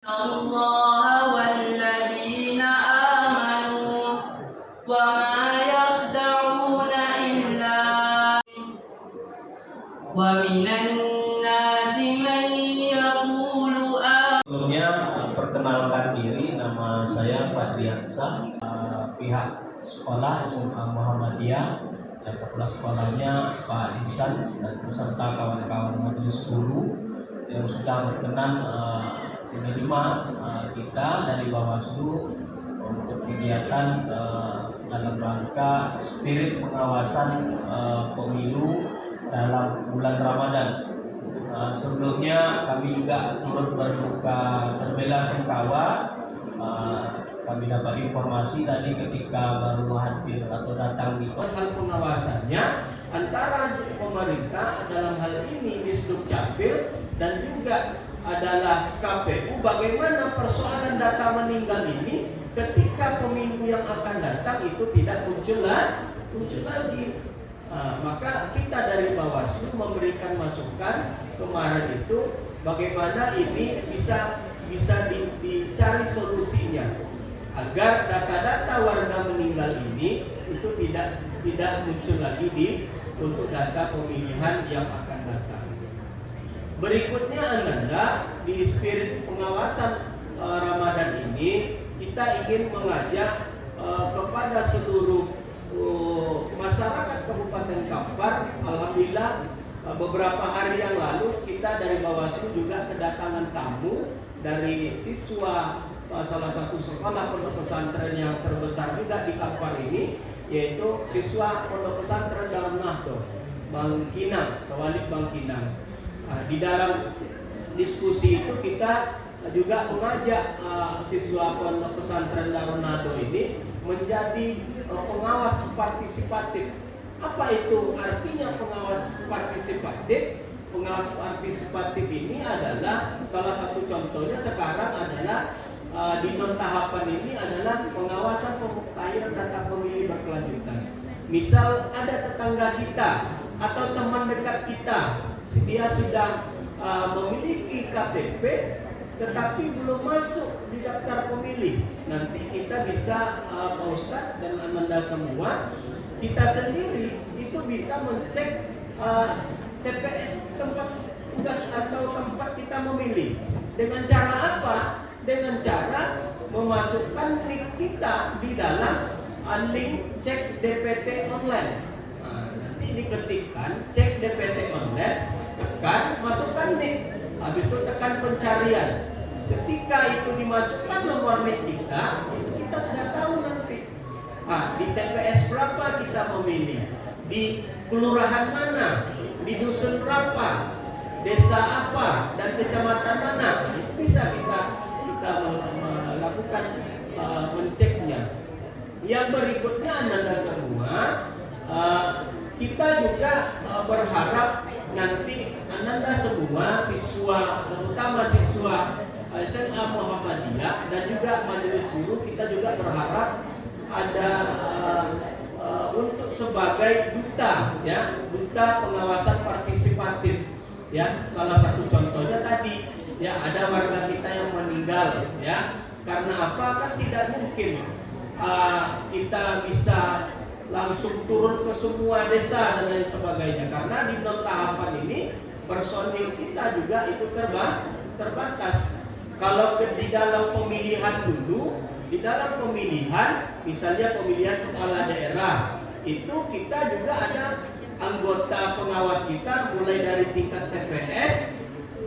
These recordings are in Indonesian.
Allah walladzina amanu wa ma yakhda'una illa wa minan nasi man yaqulu. Sebelumnya perkenalkan diri, nama saya Fadriansa, pihak sekolah SMA Muhammadiyah dan kepala sekolahnya Pak Ihsan dan beserta kawan-kawan majelis guru yang sudah berkenan menerima kita dari Bawaslu untuk kegiatan dalam rangka spirit pengawasan pemilu dalam bulan Ramadan. Sebelumnya kami juga turut berduka berbela-sungkawa. Kami dapat informasi tadi ketika baru hadir atau datang di hal pengawasannya antara pemerintah dalam hal ini Disduk Capil dan juga adalah KPU, bagaimana persoalan data meninggal ini ketika pemilu yang akan datang itu tidak muncul lagi. Maka kita dari Bawaslu memberikan masukan kemarin itu bagaimana ini bisa dicari solusinya agar data-data warga meninggal ini itu tidak muncul lagi untuk data pemilihan yang akan datang. Berikutnya Ananda, di spirit pengawasan Ramadan ini kita ingin mengajak kepada seluruh masyarakat Kabupaten Kampar. Alhamdulillah beberapa hari yang lalu kita dari Bawaslu juga kedatangan tamu dari siswa salah satu sekolah pondok pesantren yang terbesar juga di Kampar ini, yaitu siswa pondok pesantren Darun Nahdlatul Bangkinang, Kewalik Bangkinang. Di dalam diskusi itu kita juga mengajak siswa pondok pesantren Darun Nahdlatul ini menjadi pengawas partisipatif. Apa itu artinya pengawas partisipatif? Pengawas partisipatif ini adalah salah satu contohnya sekarang adalah di non tahapan ini adalah pengawasan pemuktahiran data pemilih berkelanjutan. Misal ada tetangga kita atau teman dekat kita, dia sudah memiliki KTP tetapi belum masuk di daftar pemilih. Nanti kita bisa Pak Ustadz dan Ananda semua, kita sendiri itu bisa mencek TPS tempat tugas atau tempat kita memilih. Dengan cara apa? Dengan cara memasukkan nik kita di dalam link cek DPT online. Nanti diketikkan cek DPT online, tekan masukkan nik, habis itu tekan pencarian. Ketika itu dimasukkan nomor nik kita, itu kita sudah tahu nanti. Di TPS berapa kita memilih, di kelurahan mana, di dusun berapa, desa apa, dan kecamatan mana. Itu bisa kita melakukan menceknya. Yang berikutnya Anda semua, kita juga berharap nanti Anda semua siswa, terutama siswa SMA Muhammadiyah dan juga majelis guru, kita juga berharap ada untuk sebagai duta, ya, duta pengawasan partisipatif, ya. Salah satu contohnya tadi, ya, ada warga kita yang meninggal, ya. Karena apa? Kan tidak mungkin kita bisa langsung turun ke semua desa dan lain sebagainya, karena di non tahapan ini personil kita juga itu terbatas. Kalau di dalam pemilihan dulu, di dalam pemilihan, misalnya pemilihan kepala daerah, itu kita juga ada anggota pengawas kita mulai dari tingkat TPS,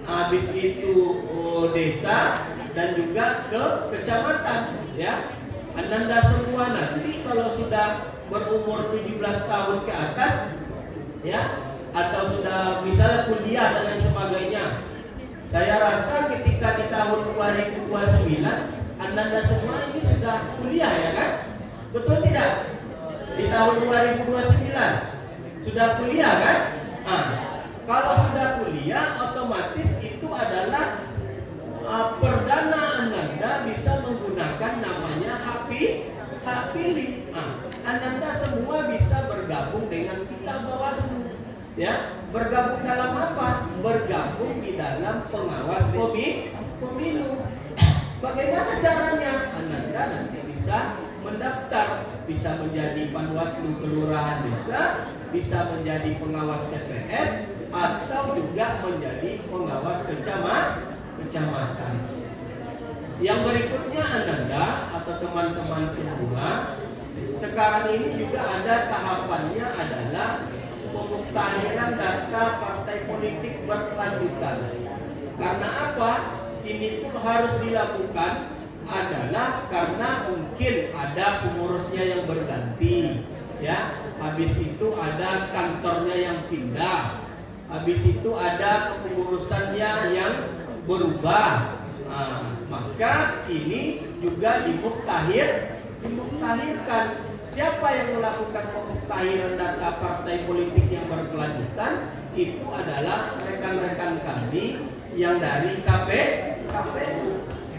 habis itu desa, dan juga ke kecamatan, ya. Anda semua nanti kalau sudah berumur 17 tahun ke atas, ya, atau sudah misalnya kuliah dan lain sebagainya, saya rasa ketika di tahun 2029 Anda semua ini sudah kuliah, ya kan? Betul tidak? Di tahun 2029 sudah kuliah, kan? Kalau sudah kuliah, otomatis itu adalah perdana Anda bisa menggunakan namanya hak pilih. Anda semua bisa bergabung dengan kita Bawaslu, ya. Bergabung dalam apa? Bergabung di dalam pengawas pemilu. Bagaimana caranya? Anda nanti bisa mendaftar, bisa menjadi Panwaslu kelurahan desa, bisa menjadi pengawas TPS, atau juga menjadi pengawas kecamatan. Yang berikutnya Anda atau teman-teman semua, sekarang ini juga ada tahapannya adalah pemuktahiran data partai politik berkelanjutan. Karena apa? Ini tuh harus dilakukan adalah karena mungkin ada pengurusnya yang berganti, ya. Habis itu ada kantornya yang pindah. Habis itu ada kepengurusannya yang berubah. Maka ini juga dimuktahirkan. Siapa yang melakukan pemuktahiran data partai politik yang berkelanjutan? Itu adalah rekan-rekan kami yang dari KPU.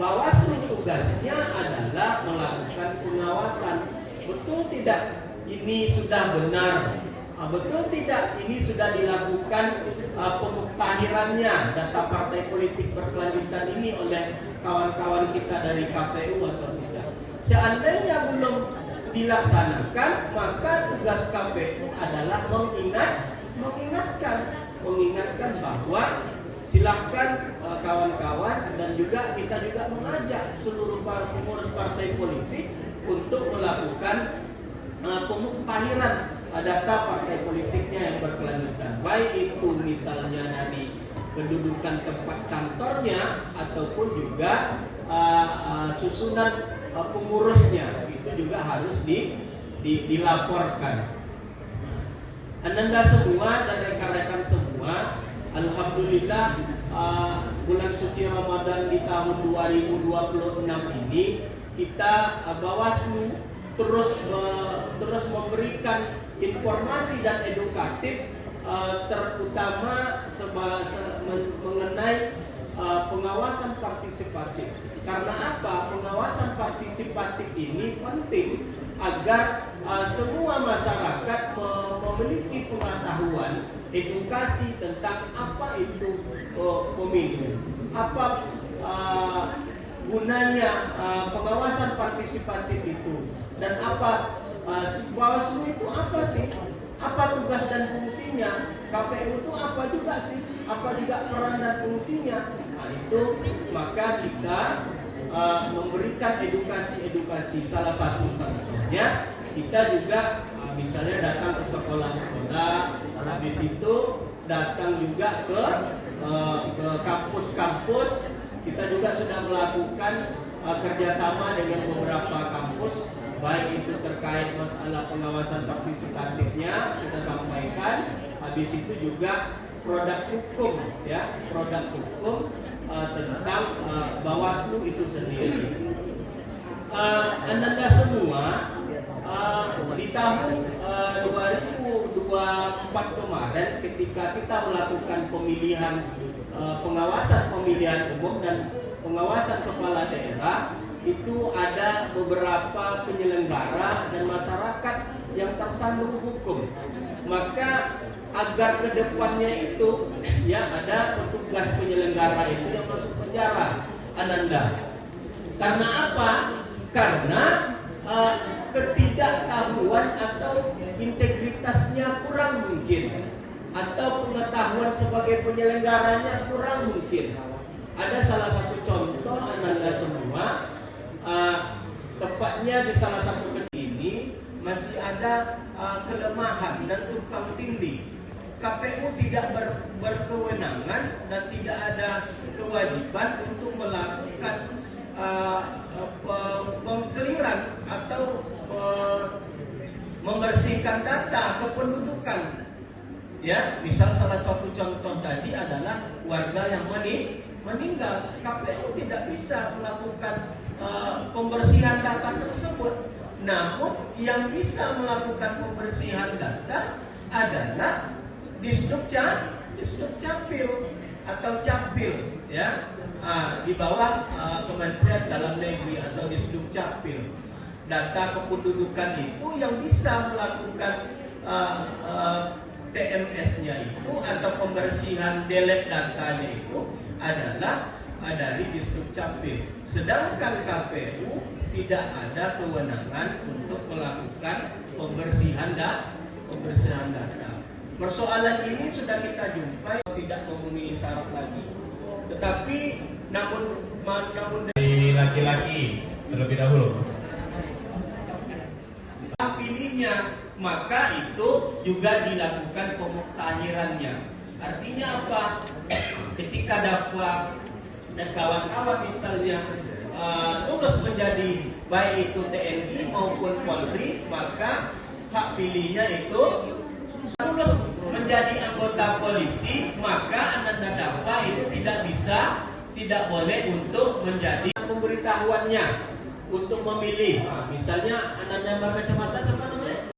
Bawaslu tugasnya adalah melakukan pengawasan. Betul tidak ini sudah benar? Betul tidak ini sudah dilakukan pemuktahirannya data partai politik berkelanjutan ini oleh kawan-kawan kita dari KPU atau tidak? Seandainya belum dilaksanakan, maka tugas KPU adalah mengingatkan bahwa silahkan kawan-kawan dan juga kita juga mengajak seluruh pengurus partai politik untuk melakukan pemuktahiran data partai politiknya yang berkelanjutan, baik itu misalnya dari kedudukan tempat kantornya ataupun juga susunan pengurusnya, itu juga harus dilaporkan. Anda semua dan rekan-rekan semua, alhamdulillah bulan suci Ramadan di tahun 2026 ini kita Bawaslu terus memberikan informasi dan edukatif terutama mengenai pengawasan partisipatif. Karena apa? Pengawasan partisipatif ini penting agar semua masyarakat memiliki pengetahuan, edukasi tentang apa itu pemilu, apa gunanya pengawasan partisipatif itu, dan apa Bawaslu itu apa sih? Apa tugas dan fungsinya? KPU itu apa juga sih? Apa juga peran dan fungsinya? Nah, itu maka kita memberikan edukasi. Salah satu contohnya kita juga misalnya datang ke sekolah-sekolah, habis itu datang juga ke kampus-kampus. Kita juga sudah melakukan kerjasama dengan beberapa kampus, baik itu terkait masalah pengawasan partisipatifnya kita sampaikan. Habis itu juga produk hukum, ya, produk hukum tentang Bawaslu itu sendiri. Anda semua di tahun 2024 kemarin ketika kita melakukan pemilihan pengawasan pemilihan umum dan pengawasan kepala daerah, itu ada beberapa penyelenggara dan masyarakat yang tersandung hukum. Maka agar kedepannya itu ya ada petugas penyelenggara itu yang masuk penjara, Ananda. Karena apa? Karena ketidaktahuan atau integritasnya kurang mungkin, atau pengetahuan sebagai penyelenggaranya kurang mungkin. Ada salah satu contoh Anda semua, tepatnya di salah satu kecil ini masih ada kelemahan dan tumpang tindih. KPU tidak berkewenangan dan tidak ada kewajiban untuk melakukan pengkeliran atau membersihkan data kependudukan. Ya, misal salah satu contoh tadi adalah warga yang meninggal. KPU tidak bisa melakukan pembersihan data tersebut. Namun yang bisa melakukan pembersihan data adalah Disdukcapil atau Capil, ya, di bawah Kementerian Dalam Negeri atau Disdukcapil. Data kependudukan itu yang bisa melakukan TMS-nya itu atau pembersihan delete datanya itu adalah dari Disdukcapil. Sedangkan KPU tidak ada kewenangan untuk melakukan pembersihan data. Persoalan ini sudah kita jumpai, tidak memenuhi syarat lagi. Tetapi namun dari laki-laki terlebih dahulu. Pilihnya, maka itu juga dilakukan pemuktahirannya. Artinya apa? Ketika Dafwa dan kawan-kawan misalnya lulus menjadi baik itu TNI maupun Polri, maka hak pilihnya itu lulus menjadi anggota polisi, maka Ananda Dafwa itu tidak boleh untuk menjadi pemberitahuannya untuk memilih. Misalnya Ananda berkacamata, siapa namanya?